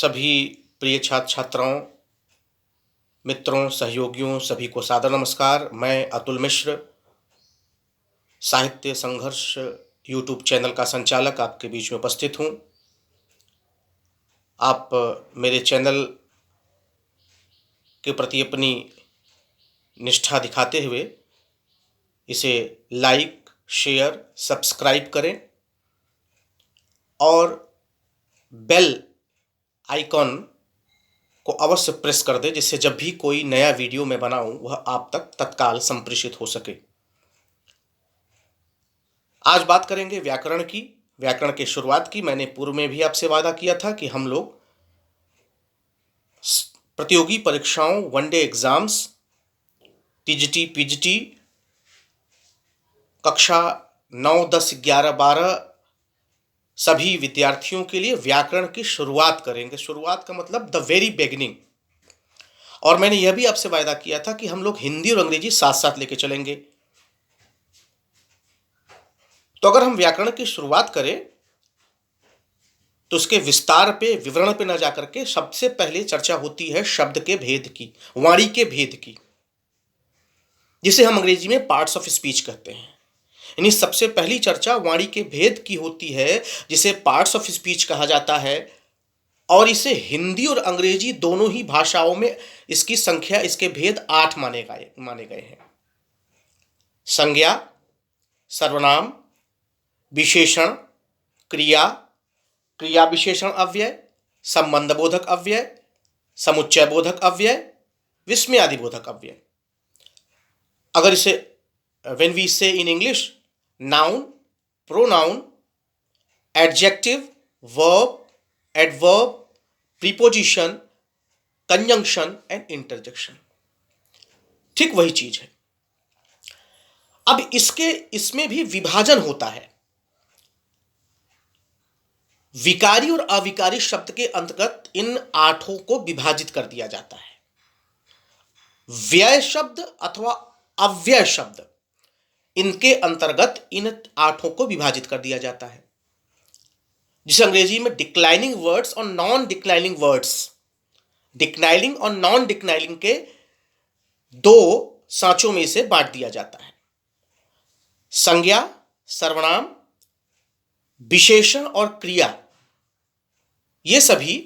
सभी प्रिय छात्र छात्राओं, मित्रों, सहयोगियों सभी को सादर नमस्कार। मैं अतुल मिश्र, साहित्य संघर्ष यूट्यूब चैनल का संचालक आपके बीच में उपस्थित हूँ। आप मेरे चैनल के प्रति अपनी निष्ठा दिखाते हुए इसे लाइक, शेयर, सब्सक्राइब करें और बेल आइकॉन को अवश्य प्रेस कर दें, जिससे जब भी कोई नया वीडियो मैं बनाऊं वह आप तक तत्काल संप्रेषित हो सके। आज बात करेंगे व्याकरण की, व्याकरण की शुरुआत की। मैंने पूर्व में भी आपसे वादा किया था कि हम लोग प्रतियोगी परीक्षाओं, वनडे एग्जाम्स, टीजीटी, पीजीटी, कक्षा 9, 10, 11, 12 सभी विद्यार्थियों के लिए व्याकरण की शुरुआत करेंगे। शुरुआत का मतलब द वेरी बिगिनिंग। और मैंने यह भी आपसे वादा किया था कि हम लोग हिंदी और अंग्रेजी साथ साथ लेके चलेंगे। तो अगर हम व्याकरण की शुरुआत करें तो उसके विस्तार पे, विवरण पे न जाकर के सबसे पहले चर्चा होती है शब्द के भेद की, वाणी के भेद की, जिसे हम अंग्रेजी में पार्ट्स ऑफ स्पीच कहते हैं। यानी सबसे पहली चर्चा वाणी के भेद की होती है, जिसे पार्ट्स ऑफ स्पीच कहा जाता है। और इसे हिंदी और अंग्रेजी दोनों ही भाषाओं में इसकी संख्या, इसके भेद 8 माने गए हैं। संज्ञा, सर्वनाम, विशेषण, क्रिया, क्रिया विशेषण अव्यय, संबंध बोधक अव्यय, समुच्चय बोधक अव्यय, विस्मयादि बोधक अव्यय। अगर इसे when we say in English, noun, pronoun, adjective, verb, adverb, preposition, conjunction and interjection, ठीक वही चीज है। अब इसमें भी विभाजन होता है। विकारी और अविकारी शब्द के अंतर्गत इन 8 को विभाजित कर दिया जाता है। व्यय शब्द अथवा अव्यय शब्द, इनके अंतर्गत इन 8 को विभाजित कर दिया जाता है, जिसे अंग्रेजी में डिक्लाइनिंग वर्ड्स और नॉन डिक्लाइनिंग वर्ड्स, डिक्लाइनिंग और नॉन डिक्लाइनिंग के 2 सांचों में से बांट दिया जाता है। संज्ञा, सर्वनाम, विशेषण और क्रिया, ये सभी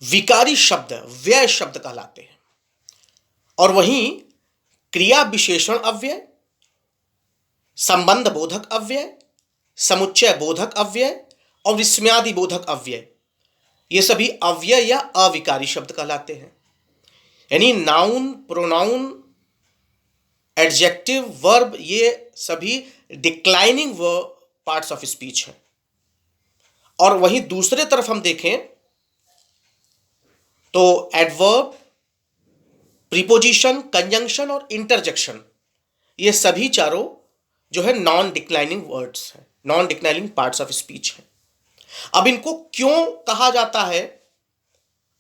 विकारी शब्द, व्यय शब्द कहलाते हैं। और वहीं क्रिया विशेषण अव्यय, संबंध बोधक अव्यय, समुच्चय बोधक अव्यय और विस्मयादि बोधक अव्यय, ये सभी अव्यय या अविकारी शब्द कहलाते हैं। यानी नाउन, प्रोनाउन, एडजेक्टिव, वर्ब, ये सभी डिक्लाइनिंग पार्ट्स ऑफ स्पीच हैं। और वहीं दूसरे तरफ हम देखें तो एडवर्ब, प्रीपोजिशन, कंजंक्शन और इंटरजेक्शन, ये सभी चारों जो है नॉन डिक्लाइनिंग वर्ड्स हैं, non declining parts of speech हैं। अब इनको क्यों कहा जाता है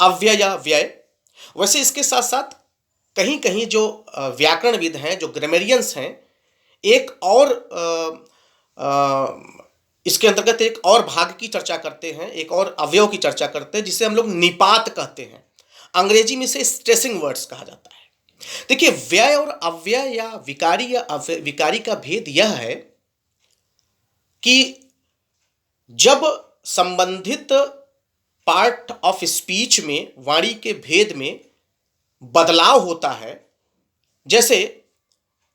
अव्यय या व्यय? वैसे इसके साथ साथ कहीं कहीं जो व्याकरणविद हैं, जो ग्रामेरियंस हैं, एक और इसके अंतर्गत एक और भाग की चर्चा करते हैं, एक और अवयव की चर्चा करते हैं, जिसे हम लोग निपात कहते हैं। अंग्रेजी में इसे स्ट्रेसिंग वर्ड्स कहा जाता है। देखिए, व्यय और अव्यय या विकारी का भेद यह है कि जब संबंधित पार्ट ऑफ स्पीच में, वाणी के भेद में बदलाव होता है, जैसे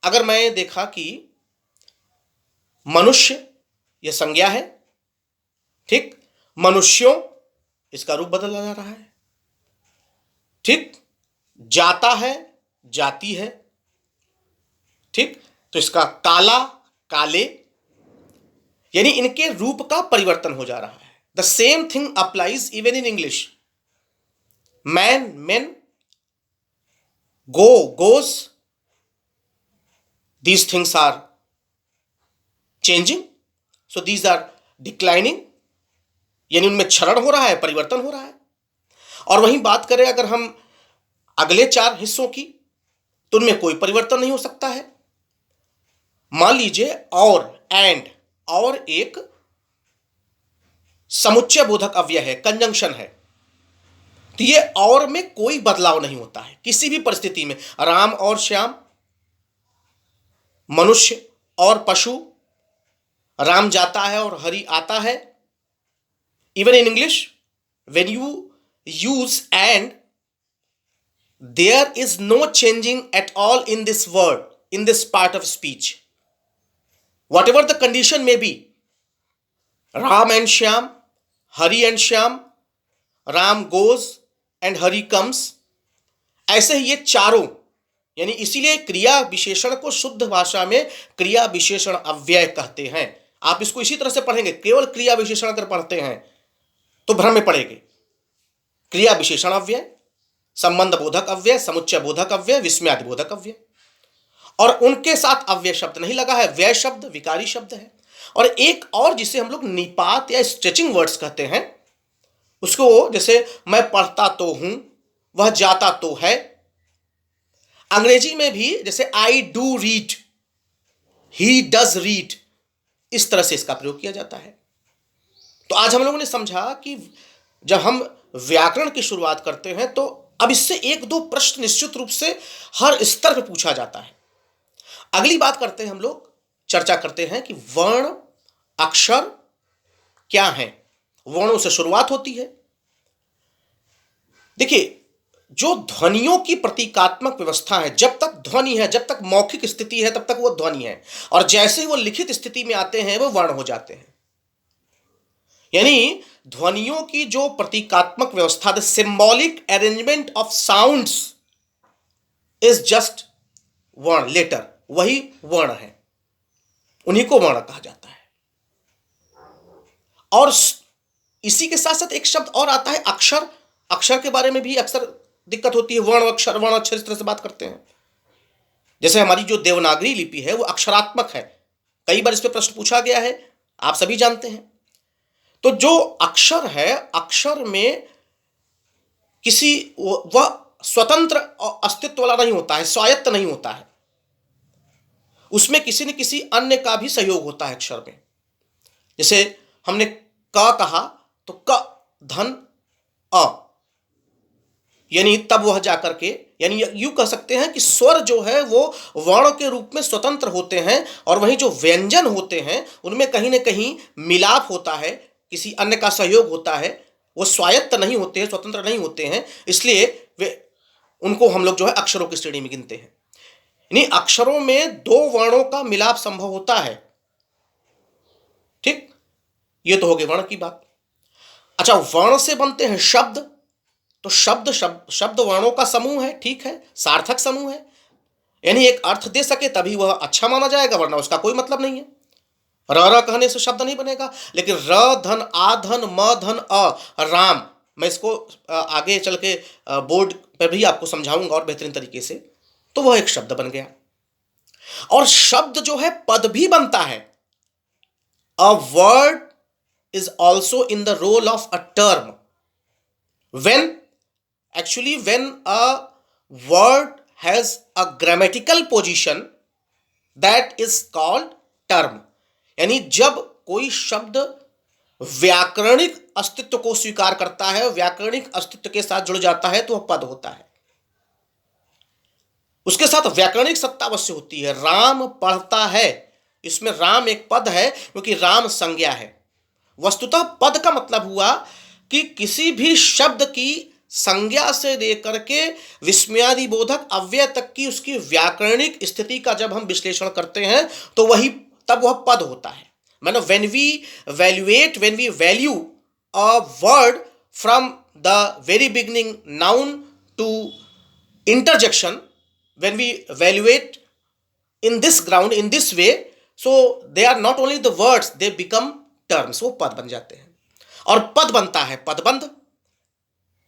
अगर मैं देखा कि मनुष्य, यह संज्ञा है, ठीक, मनुष्यों, इसका रूप बदला जा रहा है, ठीक, जाता है, जाती है, ठीक, तो इसका काला, काले, यानी इनके रूप का परिवर्तन हो जा रहा है। The same thing applies even in English. Man, men, go, goes, these things are changing, so these are declining, यानी उनमें क्षरण हो रहा है, परिवर्तन हो रहा है। और वहीं बात करें अगर हम अगले 4 हिस्सों की, तो उनमें कोई परिवर्तन नहीं हो सकता है। मान लीजिए और, एंड, और एक समुच्चय बोधक अव्यय है, कंजंक्शन है, तो ये और में कोई बदलाव नहीं होता है किसी भी परिस्थिति में। राम और श्याम, मनुष्य और पशु, राम जाता है और हरि आता है। Even in English when you use and, there is no changing at all in this word, in this part of speech, whatever the condition may be. Ram and Shyam, Hari and Shyam, Ram goes and Hari comes, ऐसे ही ये चारों, यानी इसीलिए क्रिया विशेषण को शुद्ध भाषा में क्रिया विशेषण अव्यय कहते हैं। आप इसको इसी तरह से पढ़ेंगे, केवल क्रिया विशेषण अगर पढ़ते हैं तो भ्रम में पड़ेंगे। क्रिया विशेषण अव्यय, संबंध बोधक अव्यय, समुच्चय बोधक अव्यय, विस्मयादि बोधक अव्यय, और उनके साथ अव्यय शब्द नहीं लगा है, व्यय शब्द विकारी शब्द है। और एक और जिसे हम लोग निपात या स्ट्रेचिंग वर्ड्स कहते हैं, उसको जैसे मैं पढ़ता तो हूं, वह जाता तो है। अंग्रेजी में भी जैसे I do read, he does read, इस तरह से इसका प्रयोग किया जाता है। तो आज हम लोगों ने समझा कि जब हम व्याकरण की शुरुआत करते हैं तो अब इससे एक दो प्रश्न निश्चित रूप से हर स्तर पर पूछा जाता है। अगली बात करते हैं, हम लोग चर्चा करते हैं कि वर्ण अक्षर क्या है। वर्णों से शुरुआत होती है। देखिए, जो ध्वनियों की प्रतीकात्मक व्यवस्था है, जब तक ध्वनि है, जब तक मौखिक स्थिति है, तब तक वो ध्वनि है, और जैसे ही वो लिखित स्थिति में आते हैं वो वर्ण हो जाते हैं। यानी ध्वनियों की जो प्रतीकात्मक व्यवस्था, the symbolic arrangement of sounds is just वर्ण, लेटर, वही वर्ण है, उन्हीं को वर्ण कहा जाता है। और इसी के साथ साथ एक शब्द और आता है अक्षर। अक्षर के बारे में भी अक्सर दिक्कत होती है, वर्ण अक्षर इस तरह से बात करते हैं। जैसे हमारी जो देवनागरी लिपि है वो अक्षरात्मक है, कई बार इस पर प्रश्न पूछा गया है, आप सभी जानते हैं। तो जो अक्षर है, अक्षर में किसी वह स्वतंत्र अस्तित्व वाला नहीं होता है, स्वायत्त नहीं होता है, उसमें किसी न किसी अन्य का भी सहयोग होता है अक्षर में। जैसे हमने क कहा तो क धन अ, यानी तब वह जाकर के, यानी यूं कह सकते हैं कि स्वर जो है वो वर्ण के रूप में स्वतंत्र होते हैं, और वहीं जो व्यंजन होते हैं उनमें कहीं ना कहीं मिलाप होता है, किसी अन्य का सहयोग होता है, वो स्वायत्त नहीं होते हैं, स्वतंत्र नहीं होते हैं, इसलिए वे उनको हम लोग जो है अक्षरों की श्रेणी में गिनते हैं। यानी अक्षरों में दो वर्णों का मिलाप संभव होता है। ठीक, ये तो हो गई वर्ण की बात। अच्छा, वर्ण से बनते हैं शब्द, तो शब्द वर्णों का समूह है, ठीक है, सार्थक समूह है, यानी एक अर्थ दे सके तभी वह अच्छा माना जाएगा, वरना उसका कोई मतलब नहीं है। र कहने से शब्द नहीं बनेगा, लेकिन र धन आ धन म धन अ, राम, मैं इसको आगे चल के बोर्ड पर भी आपको समझाऊंगा और बेहतरीन तरीके से, तो वह एक शब्द बन गया। और शब्द जो है पद भी बनता है। A word is also in the role of a term when a word has a grammatical position that is called term। यानी जब कोई शब्द व्याकरणिक अस्तित्व को स्वीकार करता है, व्याकरणिक अस्तित्व के साथ जुड़ जाता है, तो वह पद होता है। उसके साथ व्याकरणिक सत्ता अवश्य होती है। राम पढ़ता है, इसमें राम एक पद है क्योंकि राम संज्ञा है। वस्तुतः पद का मतलब हुआ कि किसी भी शब्द की संज्ञा से लेकर के विस्मयादि बोधक अव्यय तक की उसकी व्याकरणिक स्थिति का जब हम विश्लेषण करते हैं तो वही, तब वह पद होता है। मानो when we value a word from the very beginning noun to interjection, when we valuate in this ground, in this way, so they are not only the words, they become terms, वो पद बन जाते हैं। और पद बनता है पदबंध,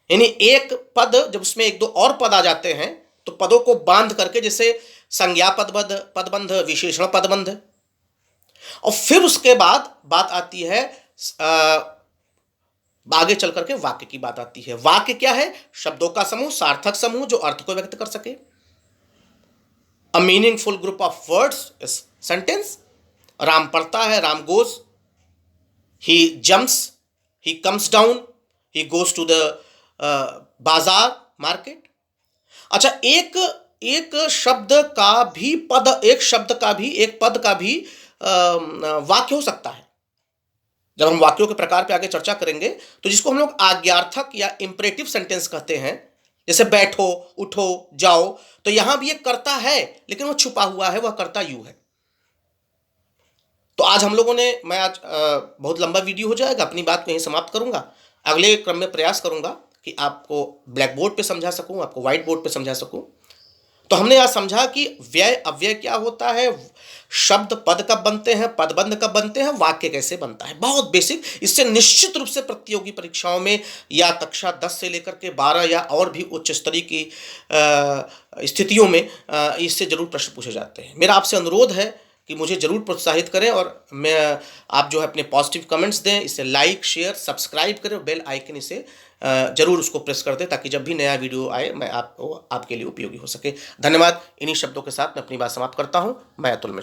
यानी एक पद जब उसमें एक दो और पद आ जाते हैं तो पदों को बांध करके, जैसे संज्ञा पदबंध, विशेषण पदबंध। और फिर उसके बाद बात आती है, आगे चल करके वाक्य की बात आती है। वाक्य क्या है? शब्दों का समूह, सार्थक समूह जो अर्थ को व्यक्त कर सके। A meaningful group of words is sentence. Ram पढ़ता है, Ram goes, he jumps, he comes down, he goes to the bazaar, market. अच्छा, एक एक शब्द का भी पद, एक शब्द का भी, एक पद का भी वाक्य हो सकता है। जब हम वाक्यों के प्रकार पे आगे चर्चा करेंगे तो जिसको हम लोग आज्ञार्थक या इंपरेटिव सेंटेंस कहते हैं, जैसे बैठो, उठो, जाओ, तो यहां भी एक कर्ता है लेकिन वो छुपा हुआ है, वह कर्ता यू है। तो आज हम लोगों ने, मैं आज बहुत लंबा वीडियो हो जाएगा, अपनी बात को यहीं समाप्त करूंगा। अगले क्रम में प्रयास करूंगा कि आपको ब्लैक बोर्ड पे समझा सकूं, आपको व्हाइट बोर्ड पे समझा सकूं। तो हमने आज समझा कि व्यय अव्यय क्या होता है, शब्द पद कब बनते हैं, पदबंध कब बनते हैं, वाक्य कैसे बनता है, बहुत बेसिक। इससे निश्चित रूप से प्रतियोगी परीक्षाओं में या कक्षा 10 से लेकर के 12 या और भी उच्च स्तरीय की स्थितियों में इससे जरूर प्रश्न पूछे जाते हैं। मेरा आपसे अनुरोध है कि मुझे जरूर प्रोत्साहित करें, और आप जो है अपने पॉजिटिव कमेंट्स दें, इसे लाइक, शेयर, सब्सक्राइब करें, बेल आइकन इसे जरूर उसको प्रेस कर दें, ताकि जब भी नया वीडियो आए मैं आपके लिए उपयोगी हो सके। धन्यवाद। इन्हीं शब्दों के साथ मैं अपनी बात समाप्त करता हूं। मैं अतुल मिश्रा।